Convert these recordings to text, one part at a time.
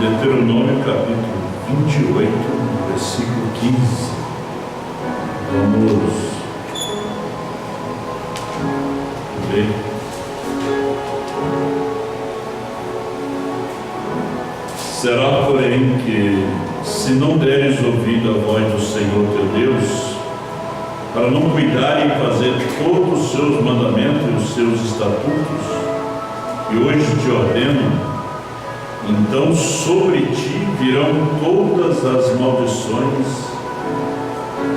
Deuteronômio capítulo 28, versículo 15. Vamos ler. Será, porém, que se não deres ouvido à voz do Senhor teu Deus, para não cuidar e fazer todos os seus mandamentos e os seus estatutos, que hoje te ordeno, então sobre ti virão todas as maldições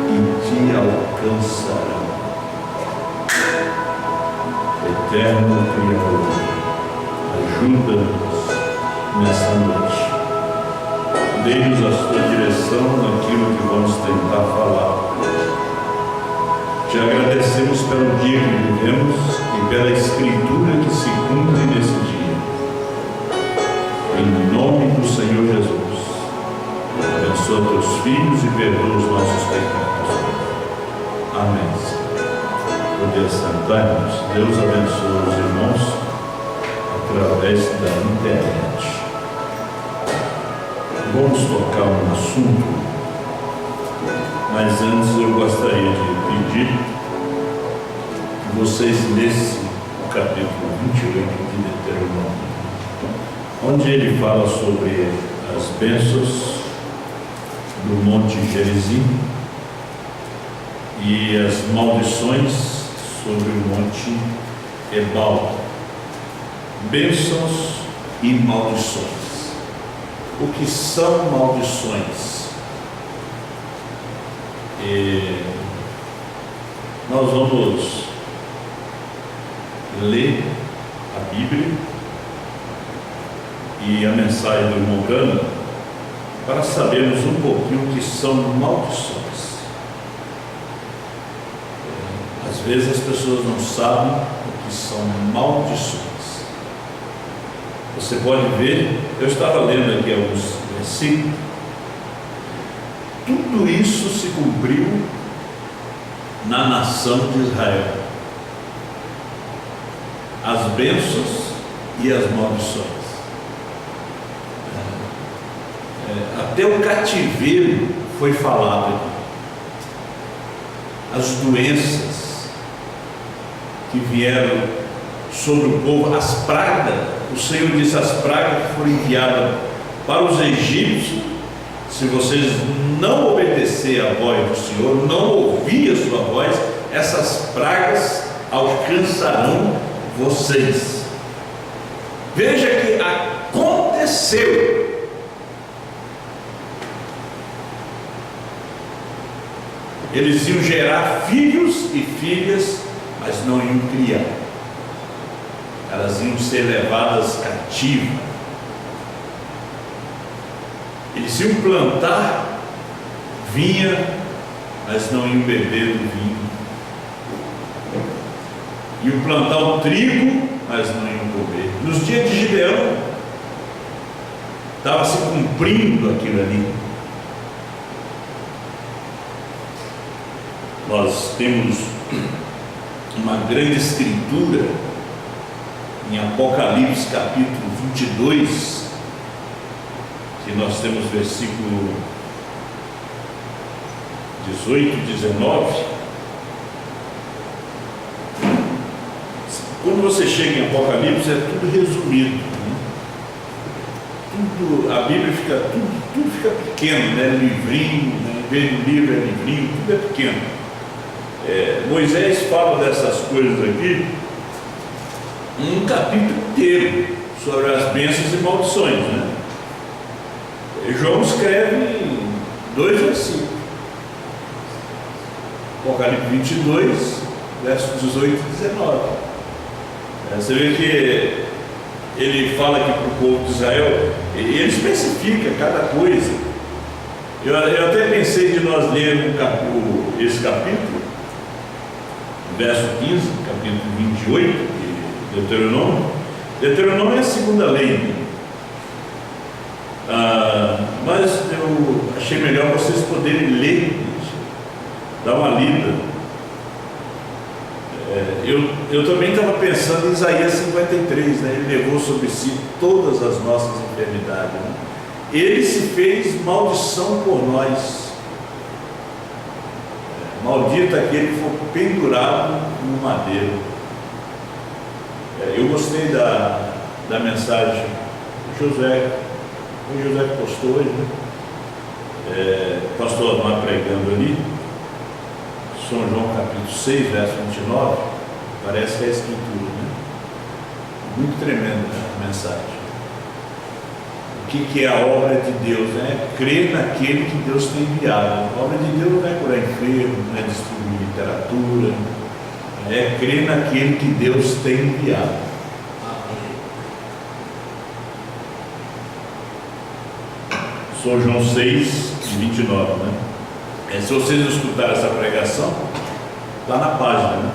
e te alcançarão. Eterno Criador, ajuda-nos nesta noite. Dê-nos a sua direção naquilo que vamos tentar falar. Te agradecemos pelo dia que vivemos e pela Escritura que se cumpre nesse dia. Em nome do Senhor Jesus, abençoa teus filhos e perdoa os nossos pecados. Amém. Poder sentar-nos. Deus abençoe os irmãos através da internet. Vamos tocar um assunto, mas antes eu gostaria de pedir que vocês lessem o capítulo 28 de Deuteronômio, onde ele fala sobre as bênçãos do Monte Gerizim e as maldições sobre o Monte Ebal. Bênçãos e maldições. O que são maldições? Nós vamos ler a Bíblia e a mensagem do irmão Gana para sabermos um pouquinho o que são maldições. Às vezes as pessoas não sabem o que são maldições. Você pode ver, eu estava lendo aqui alguns versículos, tudo isso se cumpriu na nação de Israel. As bênçãos e as maldições. Até o cativeiro foi falado aqui. As doenças que vieram sobre o povo, as pragas, o Senhor disse: as pragas que foram enviadas para os egípcios, se vocês não obedecer à voz do Senhor, não ouvir a sua voz, essas pragas alcançarão vocês. Veja que aconteceu. Eles iam gerar filhos e filhas, mas não iam criar. Elas iam ser levadas cativas. Eles iam plantar vinha, mas não iam beber do vinho. Iam plantar o trigo, mas não iam comer. Nos dias de Gideão, estava se cumprindo aquilo ali. Nós temos uma grande escritura em Apocalipse capítulo 22, que nós temos versículo 18 e 19. Quando você chega em Apocalipse, é tudo resumido, né? A Bíblia fica, tudo fica pequeno, né? Livrinho, né? Em vez de livro é livrinho, tudo é pequeno. Moisés fala dessas coisas aqui um capítulo inteiro sobre as bênçãos e maldições, né? João escreve em 2 versículos, Apocalipse 22, versos 18 e 19. Você vê que ele fala aqui para o povo de Israel, e ele especifica cada coisa. Eu até pensei de nós lermos esse capítulo, verso 15, capítulo 28 de Deuteronômio. Deuteronômio é a segunda lei, mas eu achei melhor vocês poderem ler, dar uma lida. Eu também estava pensando em Isaías 53, né? Ele levou sobre si todas as nossas enfermidades, né? Ele se fez maldição por nós. Maldito aquele que for pendurado no madeiro. Eu gostei da mensagem do José. O José que postou hoje, né? Pastor Amar pregando ali, São João capítulo 6, verso 29, parece que é a escritura, né? Muito tremenda a mensagem. O que é a obra de Deus? É crer naquele que Deus tem enviado. A obra de Deus não é curar enfermo, não é distribuir literatura, é crer naquele que Deus tem enviado. São João 6, 29, né? Se vocês escutarem essa pregação, está na página, né?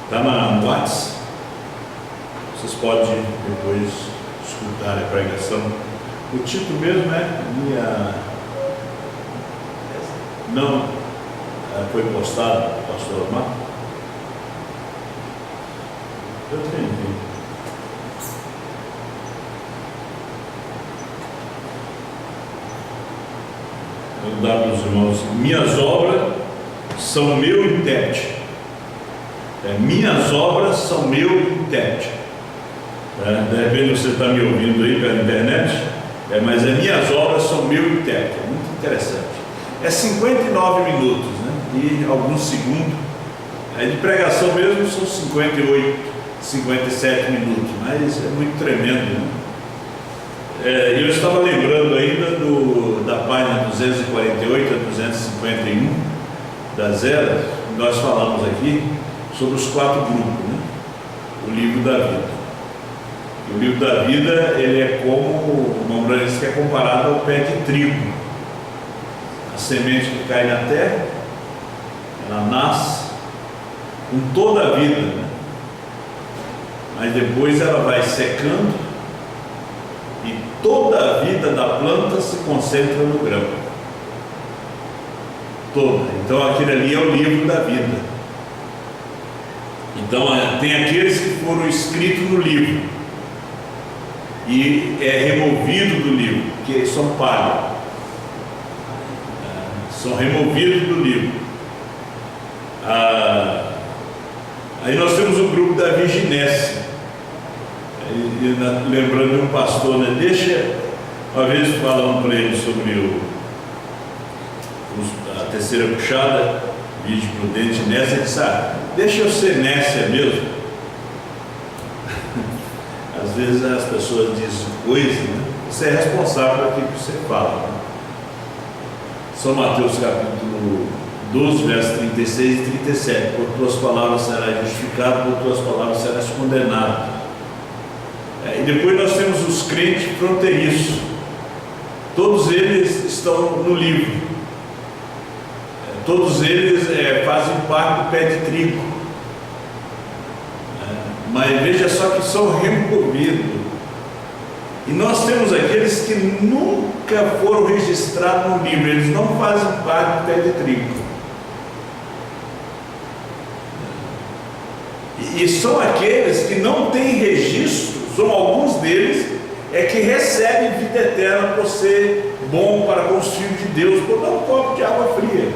Está no WhatsApp. Vocês podem depois escutar a pregação. O título mesmo é Não foi postado, pastor Amar? Eu tenho aqui. Eu vou dar para os irmãos: minhas obras são meu intérprete. Minhas obras são meu intérprete. De repente você está me ouvindo aí pela internet. Mas as minhas obras são meu intérprete. Muito interessante. 59 minutos, né? E alguns segundos. De pregação mesmo são 58, 57 minutos. Mas é muito tremendo, né? Eu estava lembrando ainda da página 248 a 251 da Zera. Nós falamos aqui sobre os 4 grupos, né? O livro da vida. O livro da vida, ele é como uma branca que é comparado ao pé de trigo. A semente que cai na terra, ela nasce com toda a vida, né? Mas depois ela vai secando e toda a vida da planta se concentra no grão. Toda. Então aquele ali é o livro da vida. Então tem aqueles que foram escritos no livro e é removido do livro, que são palha, são removidos do livro. Aí nós temos o grupo da Virginésia. Lembrando de um pastor, né? Deixa, uma vez falando para ele sobre a terceira puxada, vídeo prudente nessa, ele disse: deixa eu ser nécia mesmo. Às vezes as pessoas dizem coisas, né? Você é responsável por aquilo que você fala, né? São Mateus capítulo 12, versos 36 e 37. Por tuas palavras serás justificado, por tuas palavras serás condenado. E depois nós temos os crentes fronteiriços. Todos eles estão no livro. Todos eles fazem parte do pé de trigo. Mas veja só que são removidos. E nós temos aqueles que nunca foram registrados no livro. Eles não fazem parte do pé de trigo. E são aqueles que não têm registro. São alguns deles que recebem vida eterna por ser bom para com os filhos de Deus, por dar um copo de água fria.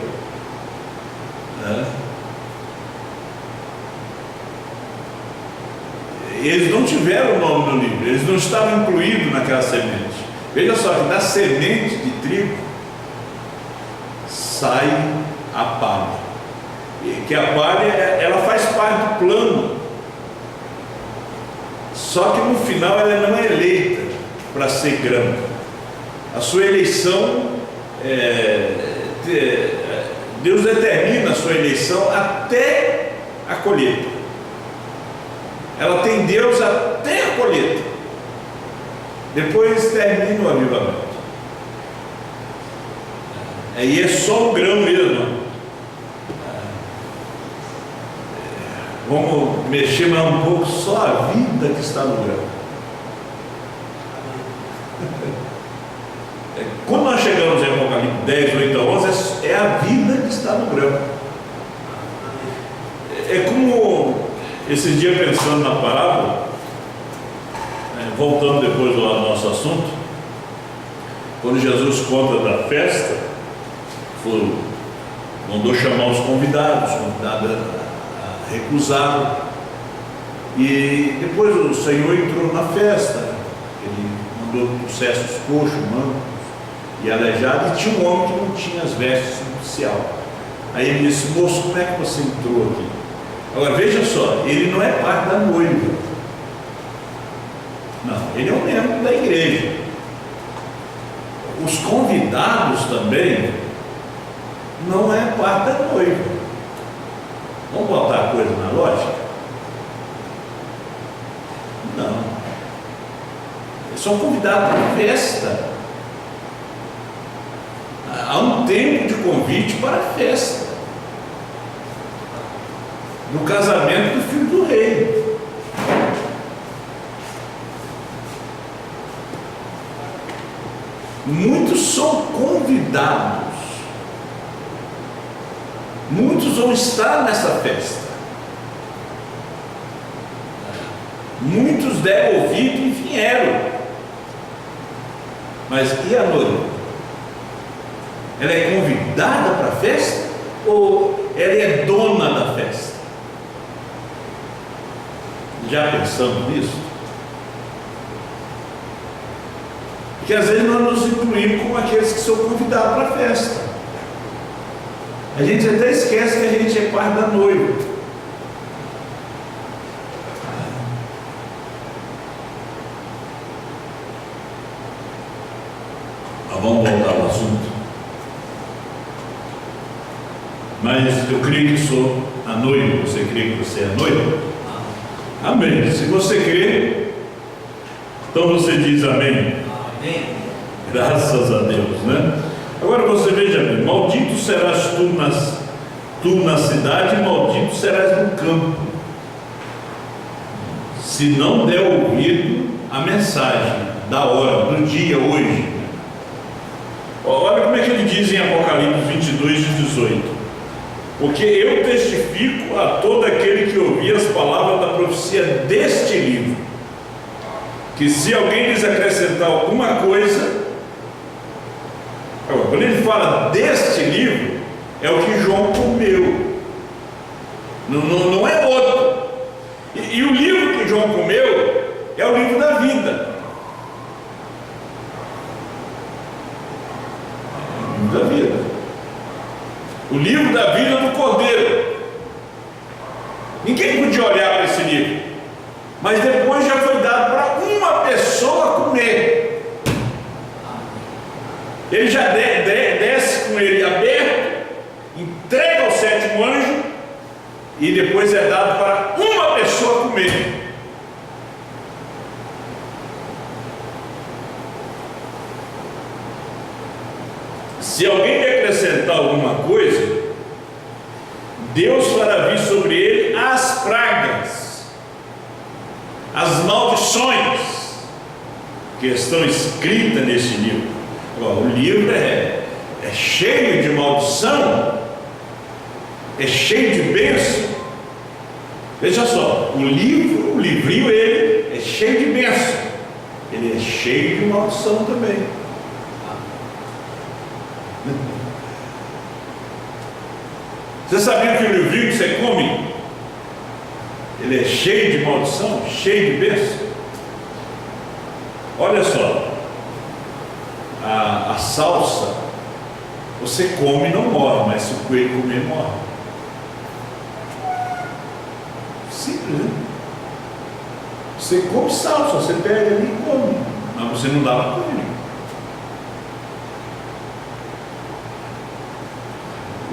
Eles não tiveram o nome no livro, eles não estavam incluídos naquela semente. Veja só que da semente de trigo sai a palha, que a palha ela faz parte do plano, só que no final ela não é eleita para ser grão. A sua eleição, Deus determina a sua eleição até a colheita. Ela tem Deus até a colheita. Depois termina o avivamento. E é só o grão mesmo. Vamos mexer mais um pouco, só a vida que está no grão. Quando nós chegamos em Apocalipse 10, 8 a 11, é a vida que está no grão. É como esses dias pensando na parábola, voltando depois do nosso assunto, Quando Jesus conta da festa, mandou chamar os convidados recusaram. E depois o Senhor entrou na festa. Ele mandou processos os coxos, mancos e aleijados, e tinha um homem que não tinha as vestes nupcial. Aí ele disse: moço, como é que você entrou aqui? Agora veja só, ele não é parte da noiva. Não, ele é um membro da igreja. Os convidados também não é parte da noiva. Vamos botar a coisa na lógica? Não. Eles são convidados para a festa. Há um tempo de convite para a festa. No casamento do filho do rei. Muitos são convidados. Muitos vão estar nessa festa. Muitos deram ouvido e vieram. Mas e a noiva? Ela é convidada para a festa? Ou ela é dona da festa? Já pensamos nisso? Porque às vezes nós nos incluímos como aqueles que são convidados para a festa. A gente até esquece que a gente é parte da noiva. Mas vamos voltar ao assunto. Mas eu creio que sou a noiva. Você crê que você é a noiva? Amém. Se você crê, então você diz amém. Amém. Graças a Deus, né? Agora você veja bem: maldito serás tu na cidade, maldito serás no campo, se não der ouvido a mensagem da hora, do dia, hoje. Olha como é que ele diz em Apocalipse 22, 18: porque eu testifico a todo aquele que ouvir as palavras da profecia deste livro, que se alguém lhes acrescentar alguma coisa. Quando ele fala deste livro, é o que João comeu, não é outro. E o livro que João comeu é o livro da vida. O livro da vida. O livro da vida do Cordeiro. Ninguém podia olhar para esse livro, mas depois já foi dado para uma pessoa comer. Ele já desce com ele aberto, entrega ao sétimo anjo, e depois é dado para uma pessoa comer. Se alguém lhe acrescentar alguma coisa, Deus fará vir sobre ele as pragas, as maldições que estão escritas nesse livro. O livro é cheio de maldição, é cheio de bênção. Veja só, o livrinho, ele é cheio de bênção, ele é cheio de maldição também. Você sabia que o livrinho que você come, ele é cheio de maldição, cheio de bênção? Olha só, a salsa, você come e não morre, mas se o coelho comer, morre. Simples, né? Você come salsa, você pega ali e come, mas você não dá para comer.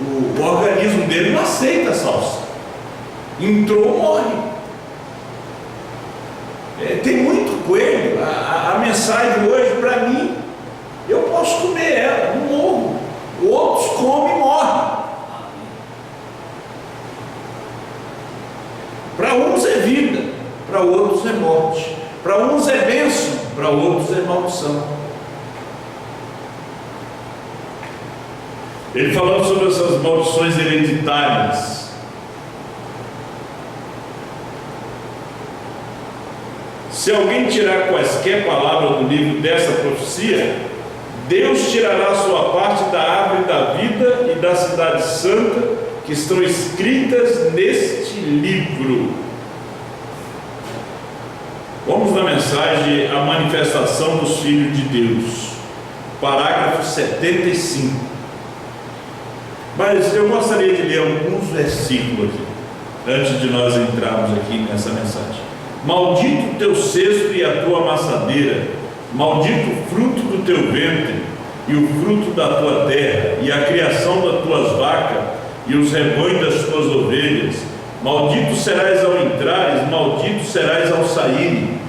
O organismo dele não aceita a salsa. Entrou, morre. Tem muito coelho. A mensagem hoje para mim: eu posso comer ela, não morro. Outros comem e morrem. Para uns é vida, para outros é morte. Para uns é bênção, para outros é maldição. Ele falando sobre essas maldições hereditárias. Se alguém tirar quaisquer palavras do livro dessa profecia, Deus tirará a sua parte da árvore da vida e da cidade santa, que estão escritas neste livro. Vamos na mensagem A Manifestação dos Filhos de Deus, parágrafo 75. Mas eu gostaria de ler alguns versículos aqui, antes de nós entrarmos aqui nessa mensagem. Maldito o teu cesto e a tua amassadeira, maldito o fruto do teu ventre, e o fruto da tua terra, e a criação das tuas vacas, e os rebanhos das tuas ovelhas. Maldito serás ao entrares, maldito serás ao sair.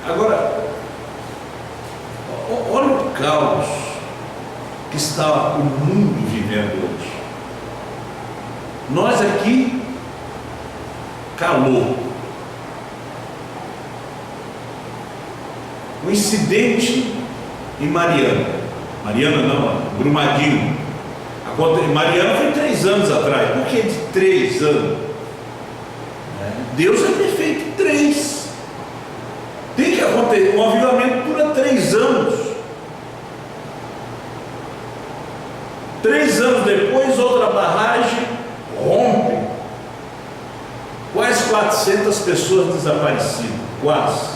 Agora, olha o caos que está o mundo vivendo hoje. Nós aqui, calor. Um incidente em Mariana não, Brumadinho. Mariana foi 3 anos atrás. Por que de 3 anos? Deus é perfeito. 3. Tem que acontecer. Um avivamento dura 3 anos. 3 anos depois, outra barragem rompe. Quase 400 pessoas desaparecidas. Quase.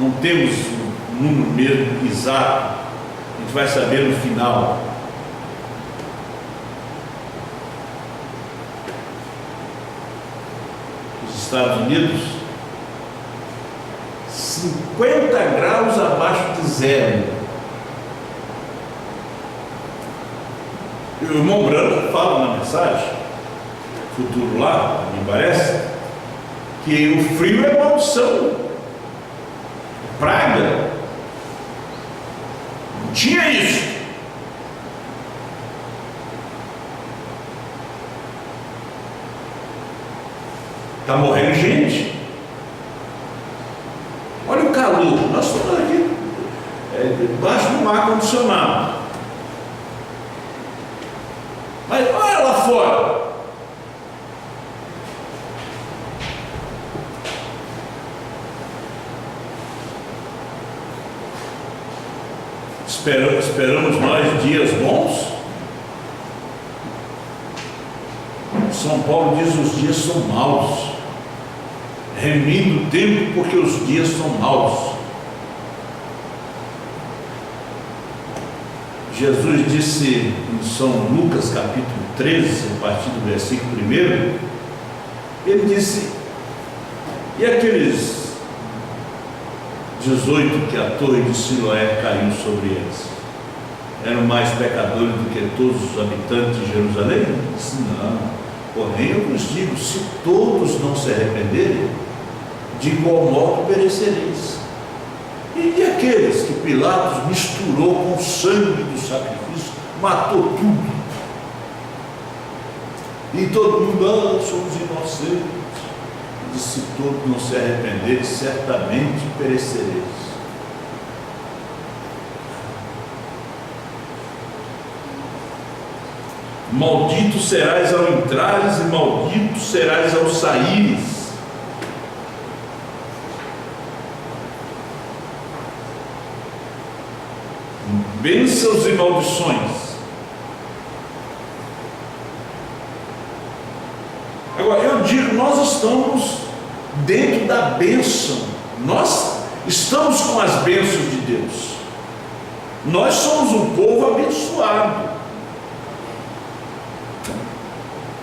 Não temos o número mesmo exato. A gente vai saber no final. Os Estados Unidos, 50 graus abaixo de zero. E o irmão Branco fala na mensagem, futuro lá, me parece, que o frio é maldição, praga. Não tinha isso. Está morrendo gente. Olha o calor. Nós estamos aqui debaixo de um ar-condicionado. Mas olha lá fora. Esperamos nós dias bons. São Paulo diz: os dias são maus. Remindo o tempo, porque os dias são maus. Jesus disse em São Lucas capítulo 13, a partir do versículo 1, ele disse: e aqueles 18 que a torre de Siloé caiu sobre eles, eram mais pecadores do que todos os habitantes de Jerusalém? Ele disse: não, porém eu vos digo, se todos não se arrependerem, de igual modo perecereis. E aqueles que Pilatos misturou com o sangue do sacrifício, matou tudo, e todo mundo: somos inocentes. E se todos não se arrependerem, certamente perecereis. Maldito serás ao entrares e maldito serás ao saíres. Bênçãos e maldições. Agora eu digo, nós estamos dentro da bênção. Nós estamos com as bênçãos de Deus. Nós somos um povo abençoado.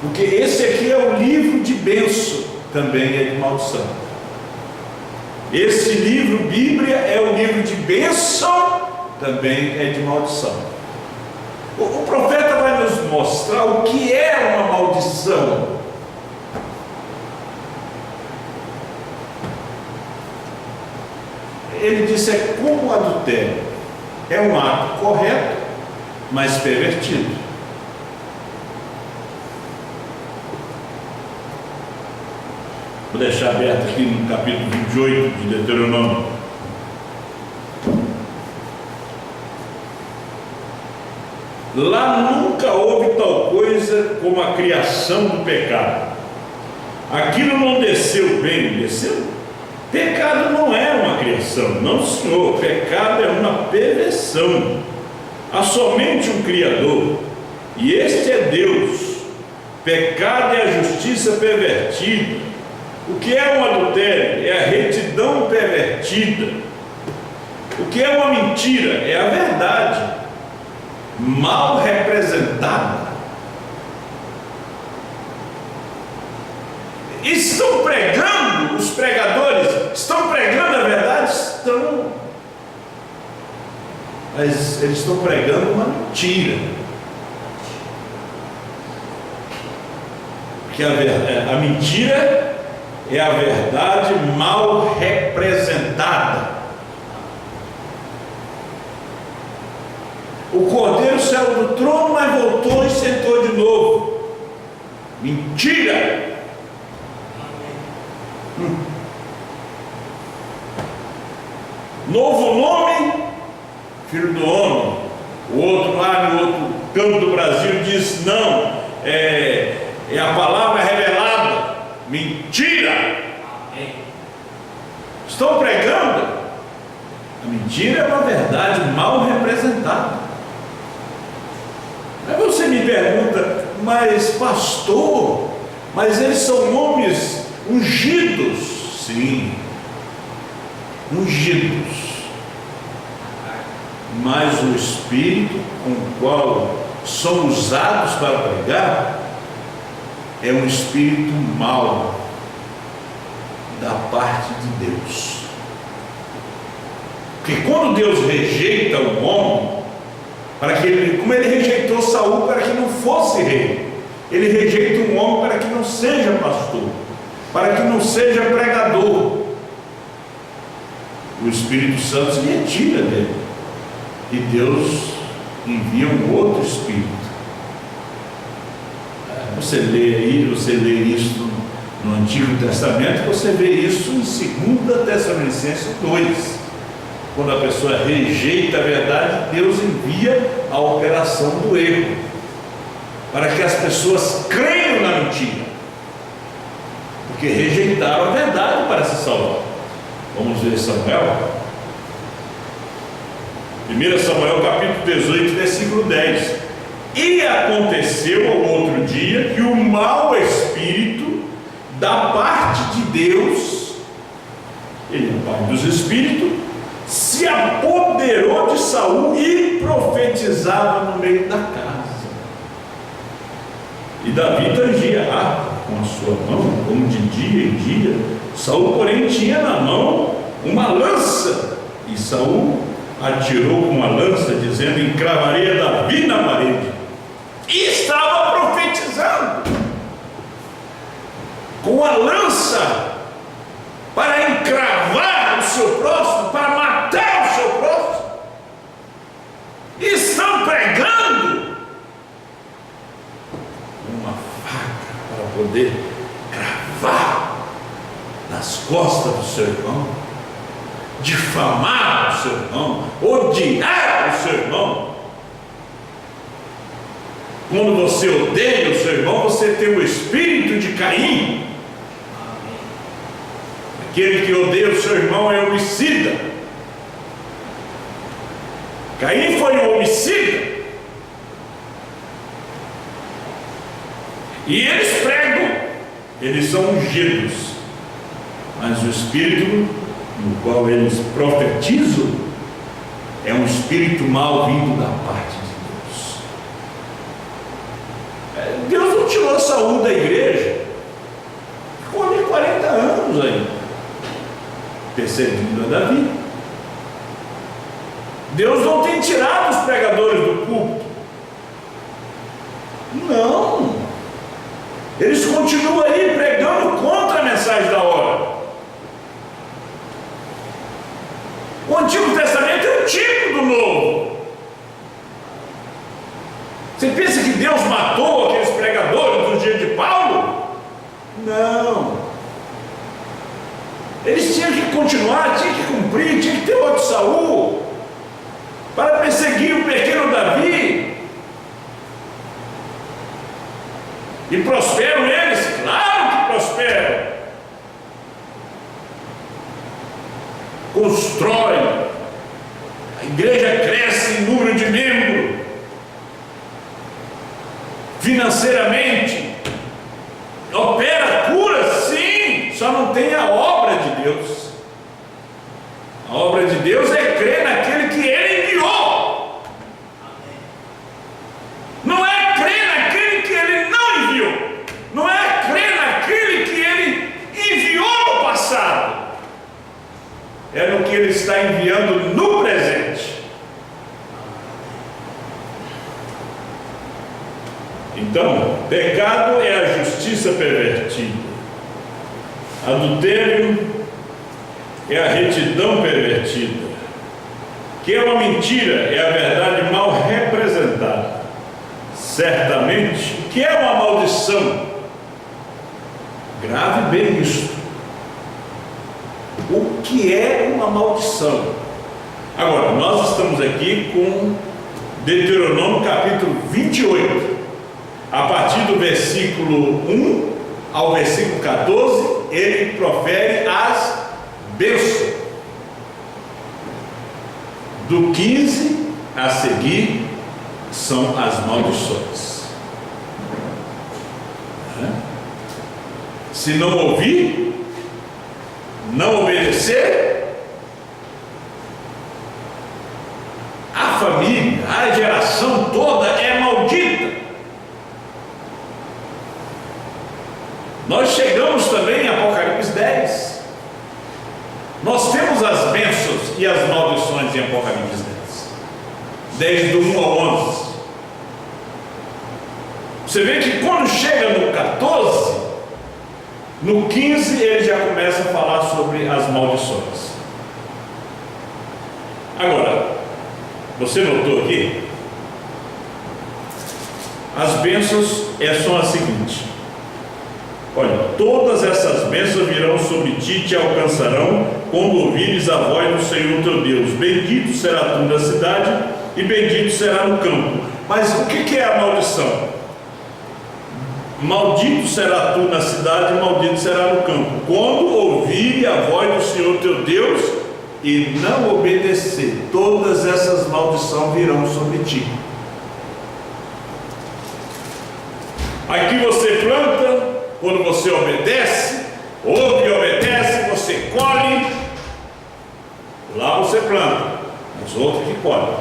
Porque esse aqui é o livro de bênção, também é de maldição. Esse livro, Bíblia, é o livro de bênção, também é de maldição. O profeta vai nos mostrar o que é uma maldição. Ele disse: é como o adultério, é um ato correto, mas pervertido. Vou deixar aberto aqui no capítulo 28 de Deuteronômio. Lá nunca houve tal coisa como a criação do pecado. Aquilo não desceu bem, desceu? Pecado não é uma criação, não, senhor. Pecado é uma perversão. Há somente um Criador, e este é Deus. Pecado é a justiça pervertida. O que é um adultério? É a retidão pervertida. O que é uma mentira? É a verdade mal representada. Estão pregando, os pregadores estão pregando a verdade? Estão. Mas eles estão pregando uma mentira. Porque a mentira é a verdade mal representada. O cordeiro saiu do trono, mas voltou e sentou de novo. Mentira! Novo nome, Filho do Homem. O outro lá no outro canto do Brasil diz: não, é a palavra revelada. Mentira! Estão pregando? A mentira é uma verdade mal representada. Aí você me pergunta: mas pastor, mas eles são nomes ungidos? Sim, ungidos. Mas o Espírito com o qual são usados para pregar é um espírito mau da parte de Deus. Porque quando Deus rejeita um homem, para que ele, como ele rejeitou Saul para que não fosse rei, ele rejeita um homem para que não seja pastor, para que não seja pregador. O Espírito Santo se retira dele e Deus envia um outro Espírito. Você lê isso no Antigo Testamento, você vê isso em 2 Tessalonicenses 2. Quando a pessoa rejeita a verdade, Deus envia a operação do erro, para que as pessoas creiam na mentira, porque rejeitaram a verdade para se salvar. Vamos ver Samuel. 1 Samuel capítulo 18, versículo 10. E aconteceu ao outro dia que o mau espírito da parte de Deus, ele é o pai dos espíritos, se apoderou de Saul e profetizava no meio da casa. E Davi tangia a harpa com a sua mão, como de dia em dia. Saul, porém, tinha na mão uma lança, e Saul atirou com a lança, dizendo: encravaria Davi na parede. E estava profetizando com a lança para encravar o seu próximo, para matar o seu próximo. E estão pregando uma faca para poder cravar nas costas do seu irmão, difamar o seu irmão, odiar o seu irmão. Quando você odeia o seu irmão, você tem o espírito de Caim. Aquele que odeia o seu irmão é homicida. Caim foi um homicida. E eles pregam, eles são ungidos, mas o espírito no qual eles profetizam é um espírito mau vindo da parte de Deus. Deus não tirou Saul da igreja, ficou ali 40 anos ainda perseguindo a Davi. Deus não tem tirado os pregadores do púlpito, não, eles continuam aí pregando contra a mensagem da hora. O Antigo Testamento é um tipo do Novo. Você pensa que Deus matou aqueles pregadores do dia de Paulo? Não. Eles tinham que continuar, tinham que cumprir, tinha que ter outro Saul para perseguir o pequeno Davi. E prosperam eles? Claro que prosperam. constrói, a igreja cresce em número de membros, financeiramente, opera cura, sim, só não tem a obra de Deus. A obra de Deus é crer naquele que Ele enviou. Não é crer naquele que Ele não enviou. Não é crer naquele que Ele enviou no passado. É no que Ele está enviando no presente. Então, pecado é a justiça pervertida. Adultério é a retidão pervertida. Que é uma mentira, é a verdade mal representada. Certamente, o que é uma maldição? Grave bem isto. O que é uma maldição? Agora, nós estamos aqui com Deuteronômio capítulo 28. A partir do versículo 1 ao versículo 14, ele profere as bênçãos. Do 15 a seguir são as maldições. Se não ouvir, não obedecer, a família, a geração toda é maldita. Nós chegamos também em Apocalipse 10. Nós temos as bênçãos e as maldições em Apocalipse 10. 10 do 1 ao 11. Você vê que quando chega no 14, no 15 ele já começa a falar sobre as maldições. Agora, você notou aqui? As bênçãos são as seguintes. Olha, todas essas bênçãos virão sobre ti e te alcançarão quando ouvires a voz do Senhor teu Deus. Bendito será tu na cidade e bendito será no campo. Mas o que é a maldição? Maldito será tu na cidade e maldito será no campo, quando ouvir a voz do Senhor teu Deus e não obedecer. Todas essas maldições virão sobre ti. Aqui você planta. Quando você obedece, ouve e obedece, você colhe. Lá você planta, mas outro que colhe.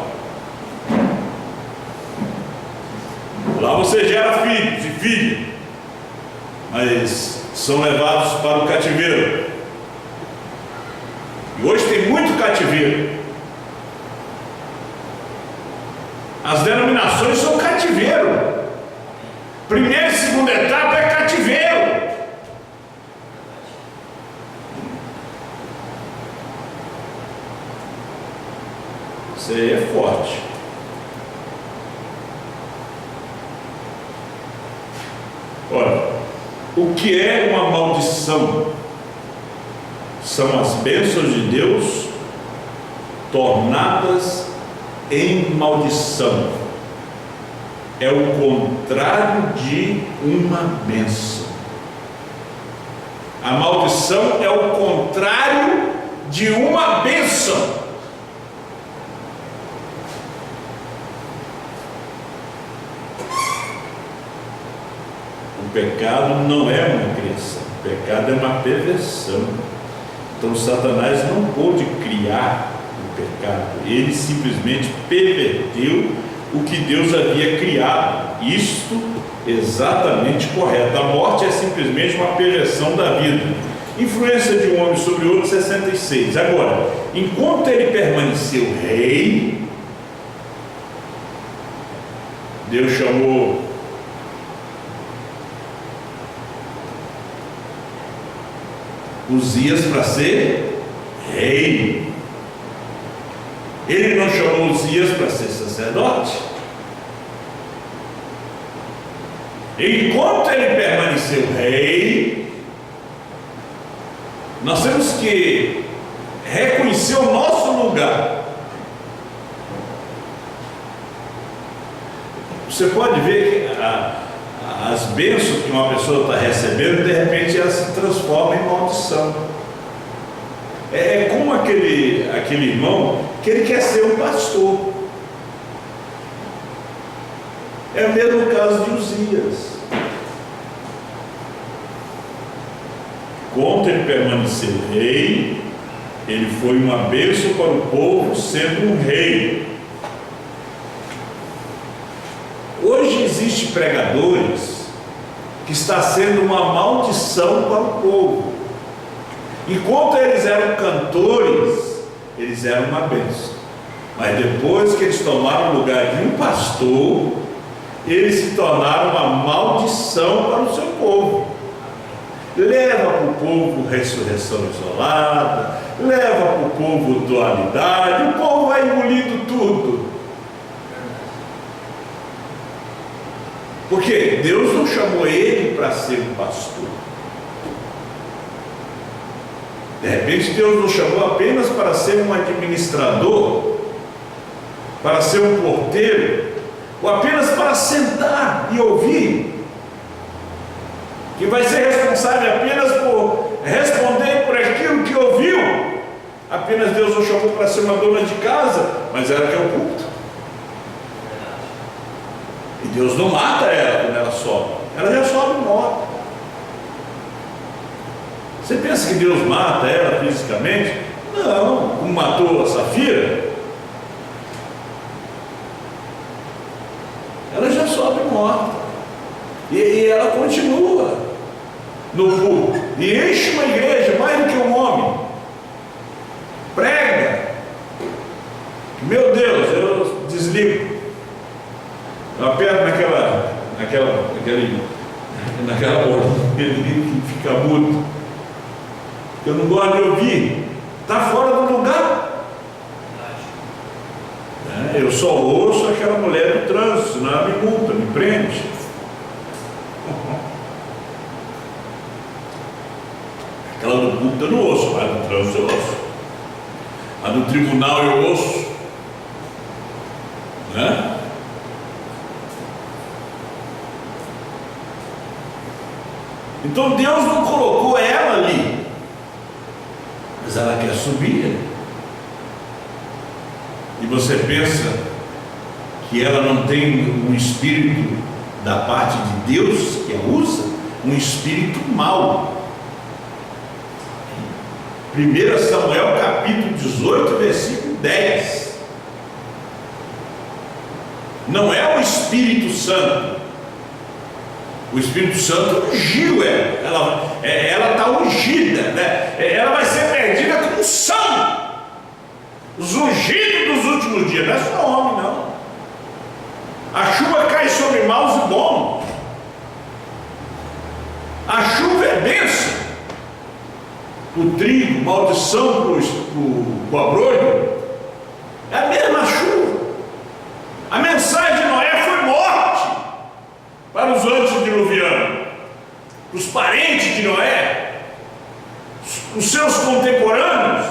Lá você gera filhos e filhas, mas são levados para o cativeiro. E hoje tem muito cativeiro. As denominações são cativeiro. Primeira e segunda etapa é cativeiro. Isso aí é forte. Olha, o que é uma maldição? São as bênçãos de Deus tornadas em maldição. É o contrário de uma bênção. A maldição é o contrário de uma bênção. O pecado não é uma crença, o pecado é uma perversão. Então Satanás não pôde criar o pecado, ele simplesmente perverteu o que Deus havia criado. Isto exatamente correto. A morte é simplesmente uma perversão da vida. Influência de um homem sobre outro, 66. Agora, enquanto ele permaneceu rei, Deus chamou Uzias para ser rei. Ele não chamou Uzias para ser sacerdote. Enquanto ele permaneceu rei, nós temos que reconhecer o nosso lugar. Você pode ver que as bênçãos que uma pessoa está recebendo, de repente ela se transforma em maldição. É como aquele irmão que ele quer ser um pastor. É o mesmo caso de Uzias. Contra ele permanecer rei, ele foi uma bênção para o povo, sendo um rei. Hoje existem pregadores que está sendo uma maldição para o povo. Enquanto eles eram cantores, eles eram uma bênção. Mas depois que eles tomaram o lugar de um pastor, eles se tornaram uma maldição para o seu povo. Leva para o povo ressurreição isolada, leva para o povo dualidade, o povo vai engolindo tudo. Porque Deus não chamou ele para ser um pastor. De repente Deus nos chamou apenas para ser um administrador, para ser um porteiro, ou apenas para sentar e ouvir, que vai ser responsável apenas por responder por aquilo que ouviu. Apenas Deus o chamou para ser uma dona de casa, mas ela quer o culto. E Deus não mata ela quando ela sobe, ela já sobe morta. Você pensa que Deus mata ela fisicamente? Não, como matou a Safira. Ela já sobe morta. E ela continua no culto. E enche uma igreja mais do que um homem. Prega. Meu Deus, eu desligo. Eu aperto naquela bolinha que fica mudo. Eu não gosto de ouvir. Está fora do lugar. Eu só ouço aquela mulher do trânsito, senão ela me multa, me prende. Aquela do culto eu não ouço, mas do trânsito eu ouço. A do tribunal eu ouço. Né? Então Deus não colocou ela ali, mas ela quer subir. E você pensa que ela não tem um espírito da parte de Deus que a usa? Um espírito mau. 1 Samuel capítulo 18, versículo 10. Não é o Espírito Santo. O Espírito Santo ungiu ela. Ela está ungida, né? Ela vai ser perdida com sangue. Os ungidos dos últimos dias. Não é só homem, não. A chuva cai sobre maus e bons. A chuva é bênção. O trigo, maldição para o abrolho. É a mesma chuva. A mensagem de Noé foi morte para os antediluvianos, os parentes de Noé, os seus contemporâneos.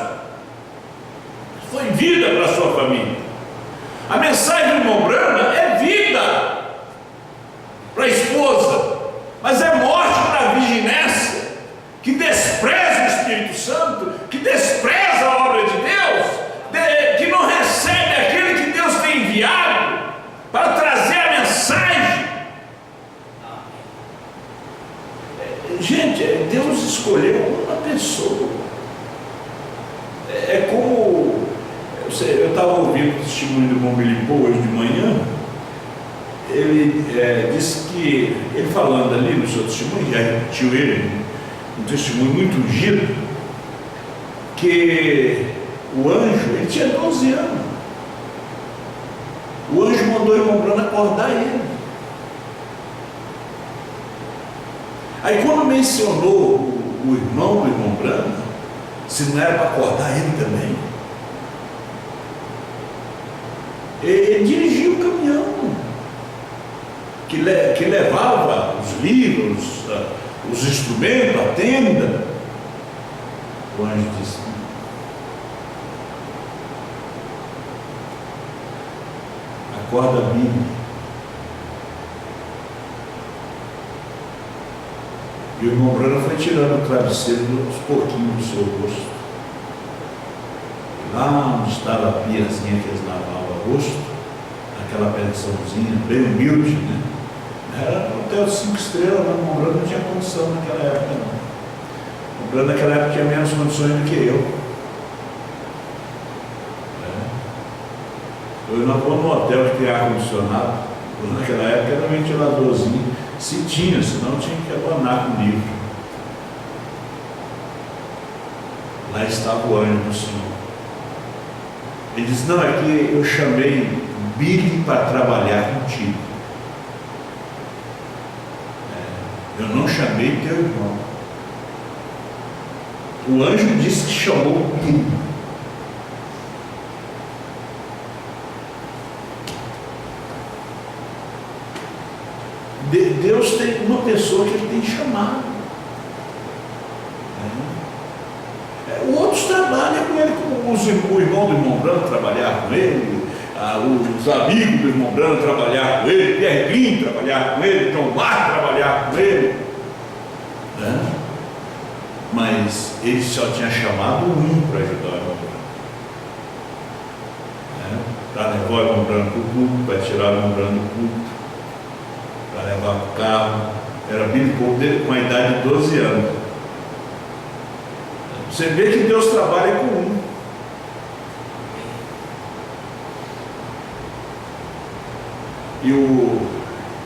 Foi vida para a sua família. A mensagem do irmão Brana é vida para a esposa, mas é morte para a virginécia, que despreza o Espírito Santo, que despreza a obra de Deus, que não recebe aquele que Deus tem enviado para trazer a mensagem. Gente, Deus escolheu uma pessoa. É como eu estava ouvindo o testemunho do irmão Bilipô hoje de manhã. Ele disse que, ele falando ali no seu testemunho, já repetiu ele, um testemunho muito ungido, que o anjo, ele tinha 12 anos. O anjo mandou o irmão Brana acordar ele. Aí quando mencionou o irmão do irmão Brana, se não era para acordar ele também, ele dirigiu o caminhão que levava os livros, os instrumentos, a tenda. O anjo disse: acorda a Bíblia. E o irmão Brana foi tirando o travesseiro aos pouquinhos do seu rosto. lá onde estava a piazinha que eles lavavam o rosto, aquela pensãozinha bem humilde, né? Era um hotel 5 estrelas, lá no Mont Blanc não tinha condição naquela época, não. O Mont Blanc naquela época tinha menos condições do que eu. Eu não vou no hotel que tem ar-condicionado, naquela época era um ventiladorzinho, se tinha, senão tinha que abanar com livro. Lá estava o anjo do Senhor. Ele disse: não, é que eu chamei Billy para trabalhar contigo. Eu não chamei teu irmão. O anjo disse que chamou Billy. Deus tem uma pessoa que ele tem chamado. Outros trabalham com ele, como o irmão do irmão Branco trabalhar com ele, os amigos do irmão Branco trabalhar com ele, Pierre Green trabalhar com ele, John Mark trabalhar com ele. Mas ele só tinha chamado um para ajudar o irmão Branco. Para levar o irmão Branco para o culto, para tirar o irmão Branco do culto, para levar para o carro. Era Billy Paul dele com a idade de 12 anos. Você vê que Deus trabalha com um.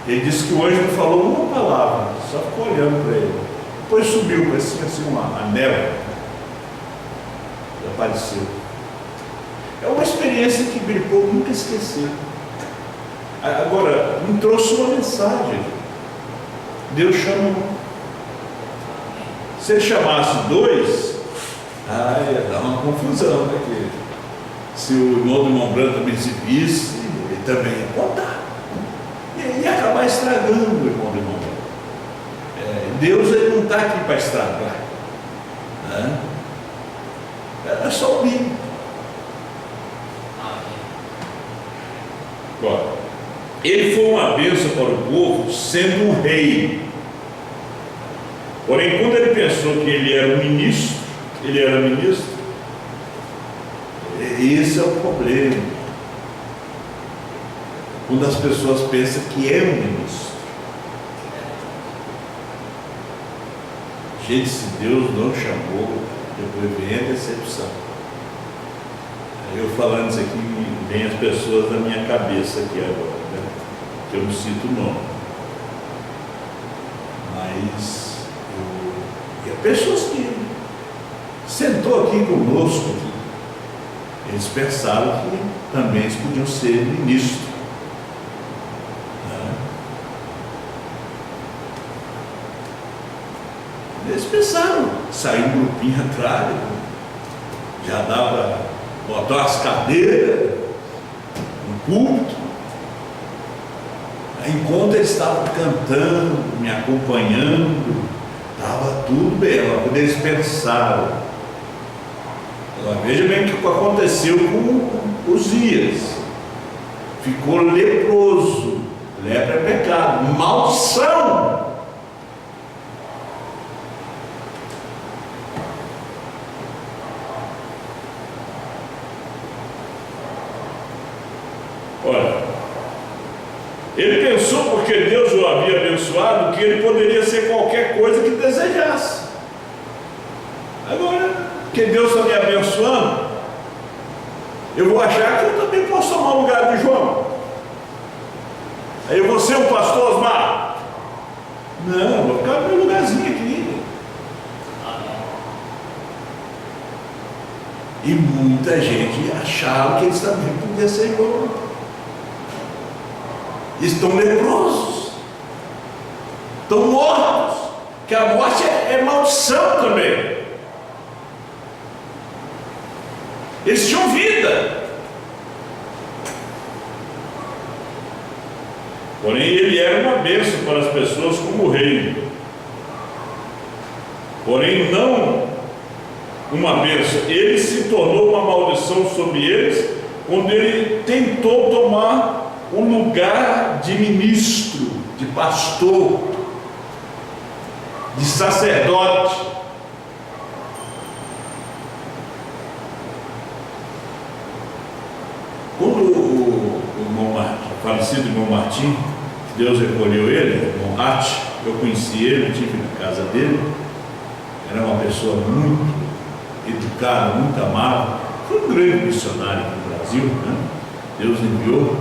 Ele disse que o anjo não falou uma palavra, só ficou olhando para ele. Depois subiu, parecia assim uma névoa. E apareceu. É uma experiência que Billy Paul nunca esqueceu. Agora, me trouxe uma mensagem. Deus chamou. Se ele chamasse dois, ia dar uma confusão, né? Se o irmão do irmão Branco também se visse, ele também ia contar. E ia acabar estragando o irmão do irmão Branco. Deus ele não está aqui para estragar. É só o mínimo. Ele foi uma bênção para o povo, sendo um rei. Porém, quando ele pensou que ele era um ministro, esse é o problema. Quando as pessoas pensam que é um ministro. Gente, se Deus não chamou, depois vem a decepção. Eu falando isso aqui, vem as pessoas na minha cabeça aqui agora, né? Que eu não cito o nome. Mas e as pessoas que sentou aqui conosco, eles pensaram que também eles podiam ser ministros. Eles pensaram, sair um grupinho atrás, já dava botar as cadeiras no culto. Enquanto eles estavam cantando, me acompanhando, estava tudo bem. Agora, quando eles pensaram, veja bem o que aconteceu com Uzias. Ficou leproso. Lepra é pecado, maldição. Olha, ele pensou, porque Deus o havia abençoado, que ele poderia ser qualquer coisa que desejasse. Agora, que Deus está me abençoando, eu vou achar que eu também posso tomar o lugar de João. Aí eu vou ser o pastor Osmar. Não, vou ficar no meu lugarzinho aqui. E muita gente achava que eles também podiam ser igual. Estão leprosos, estão mortos, que a morte é maldição também. Eles tinham vida, porém ele era uma bênção para as pessoas como rei, porém não uma bênção. Ele se tornou uma maldição sobre eles quando ele tentou tomar o lugar de ministro, de pastor, de sacerdote. falecido irmão Martim, Deus recolheu ele, irmão Ratti, eu conheci ele, estive na casa dele, era uma pessoa muito educada, muito amável, foi um grande missionário no Brasil, né? Deus enviou.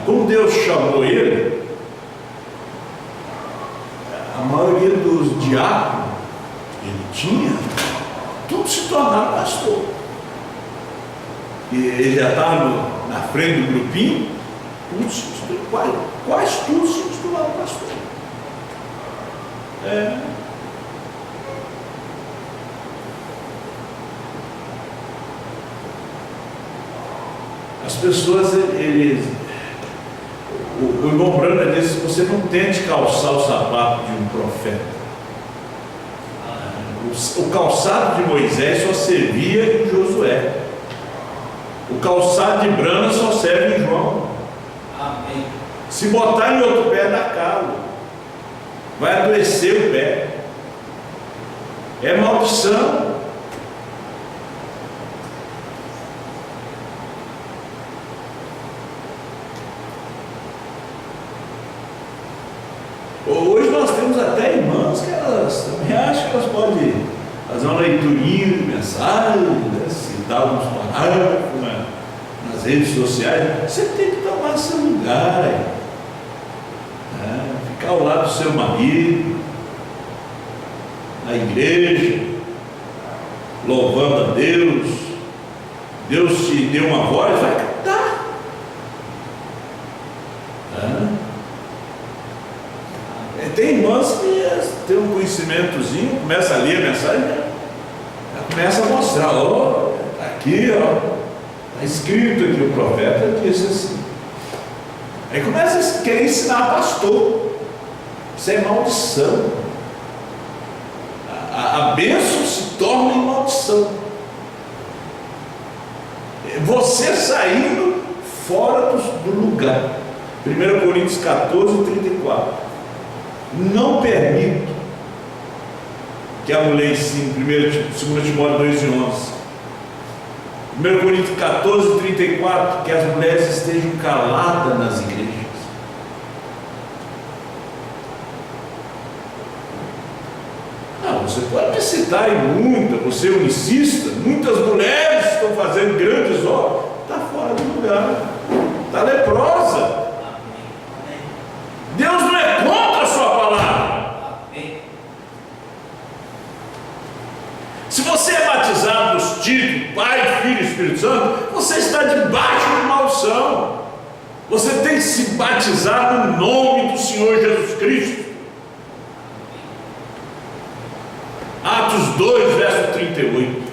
Como Deus chamou ele, a maioria dos diáconos que ele tinha, tudo se tornaram pastor. E ele já estava na frente do grupinho, quase tudo se tornaram pastor. As pessoas, o irmão Branda disse: você não tente calçar o sapato de um profeta. O calçado de Moisés só servia em Josué. O calçado de Branda só serve em João. Amém. Se botar em outro pé, dá calo, vai adoecer o pé, é maldição. Hoje nós temos até irmãs que elas também acham que elas podem fazer uma leiturinha de mensagem, né? Citar alguns parágrafos nas redes sociais. Você tem que tomar seu lugar, né? Ficar ao lado do seu marido, na igreja, louvando a Deus. Deus te deu uma voz, vai cantar. Tem irmãs que tem um conhecimentozinho, começa a ler a mensagem, já começa a mostrar, aqui, está escrito aqui, o profeta disse assim. Aí começa a querer ensinar pastor. Isso é maldição. A bênção se torna em maldição. Você saindo fora do lugar. 1 Coríntios 14, 34. Não permito que a mulher ensine, 2 Timóteo 2:11. 1 Coríntios 14, 34, que as mulheres estejam caladas nas igrejas. Você pode me citar em muita, você unicista, muitas mulheres estão fazendo grandes obras, está fora do lugar, está leprosa. Deus não é contra a sua palavra. Se você é batizado nos títulos Pai, Filho e Espírito Santo, você está debaixo de maldição. Você tem que se batizar no nome do Senhor Jesus Cristo. Atos 2, verso 38.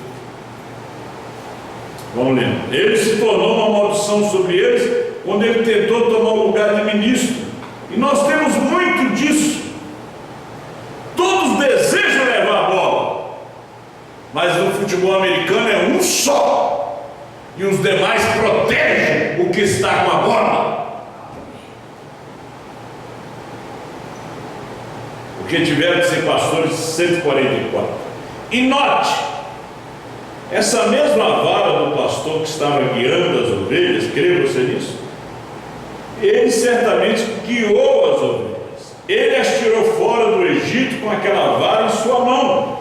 Vamos ler. Ele se tornou uma maldição sobre eles quando ele tentou tomar o lugar de ministro. E nós temos muito disso. Todos desejam levar a bola, mas no futebol americano é um só, e os demais protegem o que está com a bola. Porque tiveram que ser pastores 144. E note, essa mesma vara do pastor que estava guiando as ovelhas, crê você nisso? Ele certamente guiou as ovelhas. Ele as tirou fora do Egito com aquela vara em sua mão.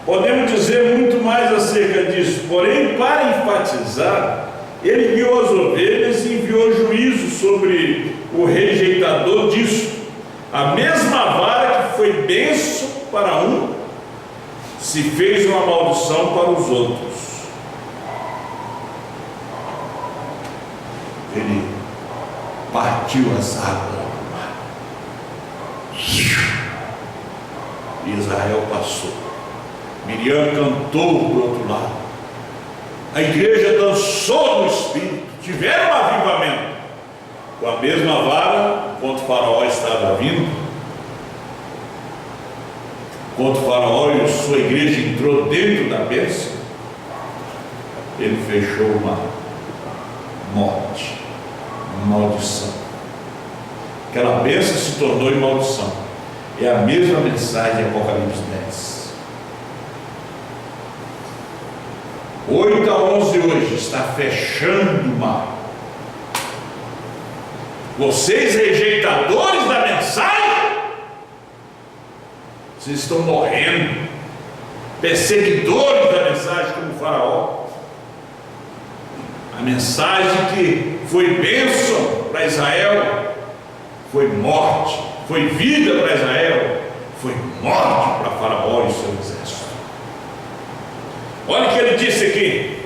Podemos dizer muito mais acerca disso, porém, para enfatizar, ele guiou as ovelhas e enviou juízo sobre o rejeitador disso. A mesma vara que foi bênção para um, se fez uma maldição para os outros. Ele partiu as águas do mar. Israel passou. Miriam cantou para o outro lado. A igreja dançou no Espírito. Tiveram um avivamento. Com a mesma vara, enquanto o faraó estava vindo, enquanto o faraó e sua igreja entrou dentro da bênção, ele fechou uma morte, uma maldição. Aquela bênção se tornou em maldição. É a mesma mensagem de Apocalipse 10. 8 a 11 hoje está fechando o mar. Vocês rejeitadores da mensagem, vocês estão morrendo. Perseguidores da mensagem como o Faraó. A mensagem que foi bênção para Israel foi morte, foi vida para Israel, foi morte para Faraó e seu exército. Olha o que ele disse aqui: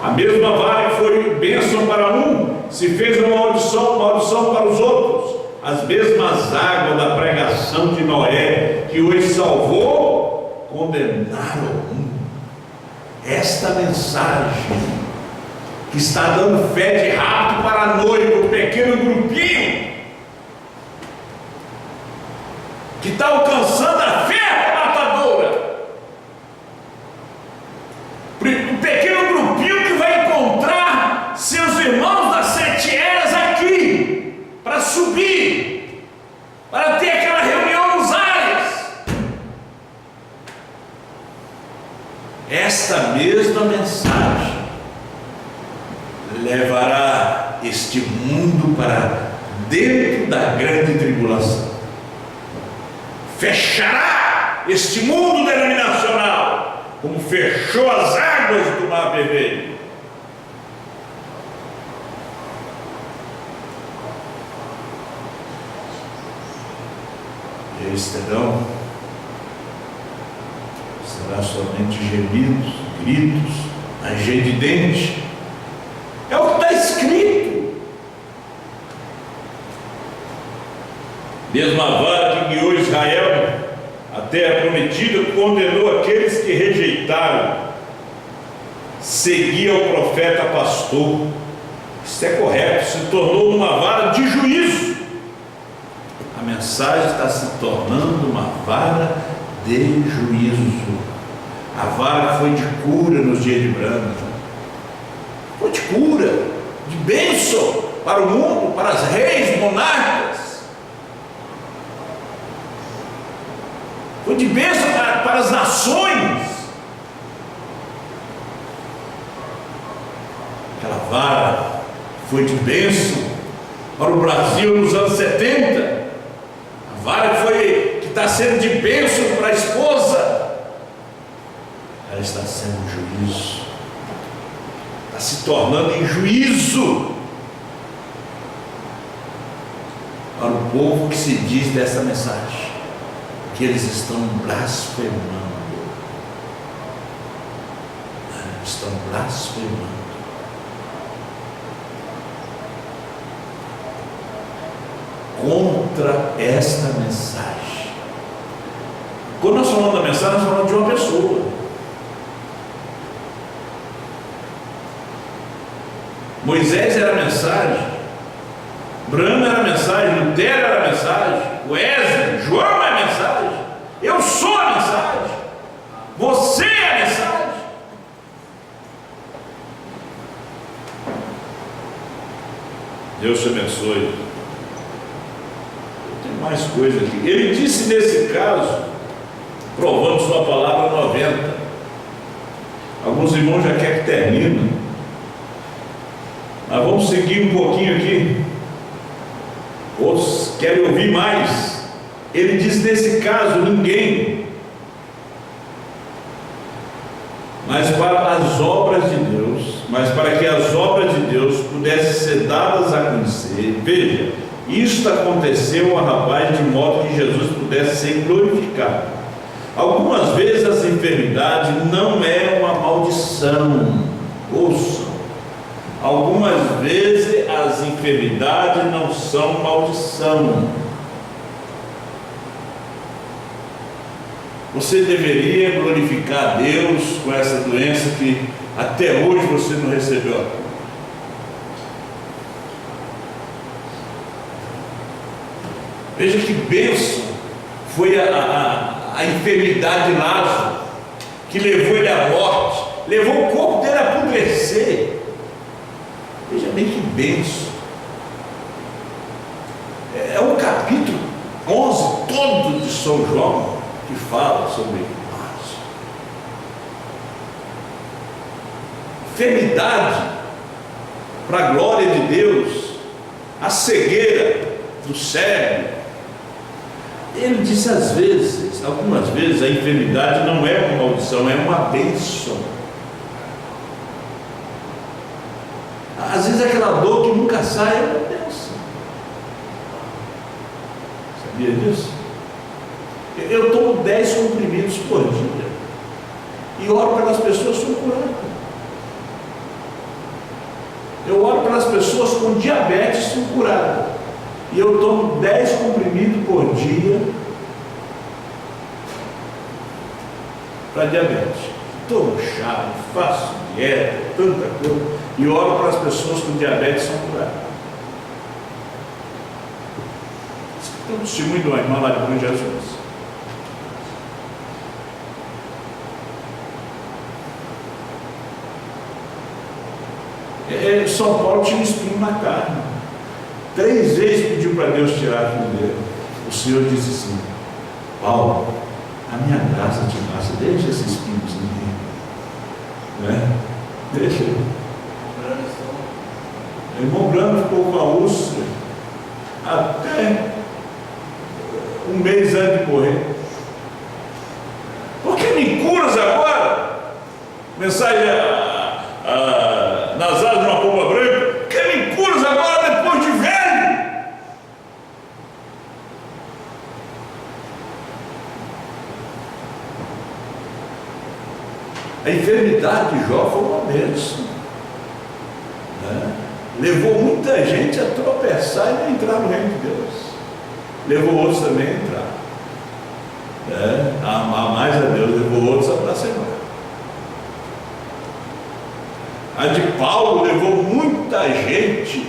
a mesma vara que foi bênção para um se fez uma maldição para os outros. As mesmas águas da pregação de Noé que os salvou condenaram o mundo. Esta mensagem que está dando fé de rapto para a noiva, um pequeno grupinho que está alcançando a fé arrebatadora, um pequeno grupinho que vai encontrar seus irmãos das 7 eras aqui para subir, para ter aquela reunião nos ares. Esta mesma mensagem levará este mundo para dentro da grande tribulação, fechará este mundo denominacional, como fechou as águas do Mar Vermelho. E eles terão, será somente gemidos, gritos, ranger de dente. É o que está escrito. Mesma vara que guiou Israel à terra prometida condenou aqueles que rejeitaram, seguia o profeta pastor. Isso é correto, se tornou uma vara de juízo. A mensagem está se tornando uma vara de juízo. A vara foi de cura nos dias de Branco, foi de cura, de bênção para o mundo, para as reis, monarcas. Foi de bênção para as nações. Aquela vara foi de bênção para o Brasil nos anos 70. A vara que está sendo de bênção para a esposa, ela está sendo juízo. Está se tornando em juízo para o povo que se diz dessa mensagem, que eles estão blasfemando. Estão blasfemando. Contra esta mensagem. Quando nós falamos da mensagem, nós falamos de uma pessoa. Moisés era a mensagem, Abraão era a mensagem, Lutero era a mensagem, Wesley, João é a mensagem, eu sou a mensagem, você é a mensagem. Deus te abençoe. Tem mais coisa aqui. Ele disse nesse caso, provando sua palavra 90. Alguns irmãos já querem que termine. Mas vamos seguir um pouquinho aqui. Outros querem ouvir mais. Ele diz nesse caso, ninguém. Mas para as obras de Deus, mas para que as obras de Deus pudessem ser dadas a conhecer. Veja, isto aconteceu a rapaz de modo que Jesus pudesse ser glorificado. Algumas vezes as enfermidades não é uma maldição. Ouçam. Algumas vezes as enfermidades não são maldição. Você deveria glorificar a Deus com essa doença que até hoje você não recebeu a cura. Veja que bênção foi a enfermidade de Lázaro, que levou ele à morte, levou o corpo dele a apodrecer. Veja bem que bênção. É o capítulo 11 todo de São João que fala sobre Lázaro. Enfermidade, para a glória de Deus, a cegueira do cego. Ele disse às vezes, algumas vezes, a enfermidade não é uma maldição, é uma bênção. Às vezes aquela dor que nunca sai é uma bênção. Sabia disso? Eu tomo 10 comprimidos por dia e oro pelas pessoas que são curadas. Eu oro pelas pessoas com diabetes que são curadas. E eu tomo 10 comprimidos por dia para diabetes. Tomo chá, faço dieta, tanta coisa. E oro para as pessoas com diabetes que são curadas. Tem um testemunho de uma irmã lá de Bom Jesus. São Paulo tinha um espinho na carne. 3 vezes pediu para Deus tirar aquilo dele. O Senhor disse assim: Paulo, a minha graça te basta, deixa esse espinhozinho, né? Deixa. O irmão Brando ficou com a úlcera até 1 mês antes de morrer. Por que me curas agora? Mensagem nas asas de uma pomba branca. Por que me curas agora depois de velho? A enfermidade de Jó foi uma bênção, né? Levou muita gente a tropeçar e não entrar no reino de Deus. Levou outros também a entrar, né? A amar mais a Deus. Levou outros a blasfemar. A de Paulo levou muita gente